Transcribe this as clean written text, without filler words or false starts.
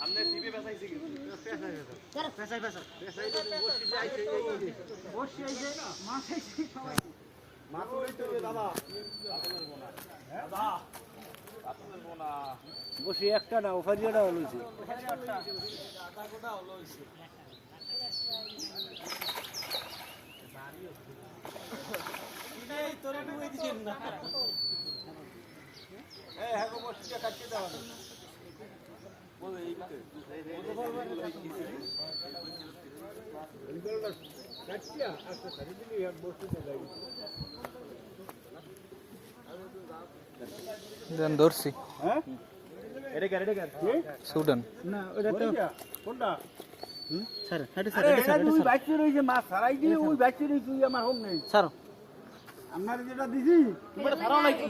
আমনে সিবে বেসাইছে কি পেছাই বসি আইছে মাছ আইছে সবাই মাছ লইতে হবে দাদা আপনার বোনা দাদা আপনার বোনা বসি একটা না ওফারিয়াটা হইছে ওফারিয়াটা আধা গোটা হইছে এই তোরে ডুবে দিছেন না এই হাগো বসিটা কাটতে দাও বলে এই কাটিয়া আচ্ছা সারিদিলি এক বসিতে যাই দেন ধরছি হ্যাঁ এটা কার সুডান না ওটা তো কোনটা স্যার এটা ওই বাইচে রইছে মাছ ছাড়াই দিয়ে ওই বাইচে রইছে আমার হোম নেই স্যার আপনার যেটা দিছি তোমার ছাড়াও নাই কি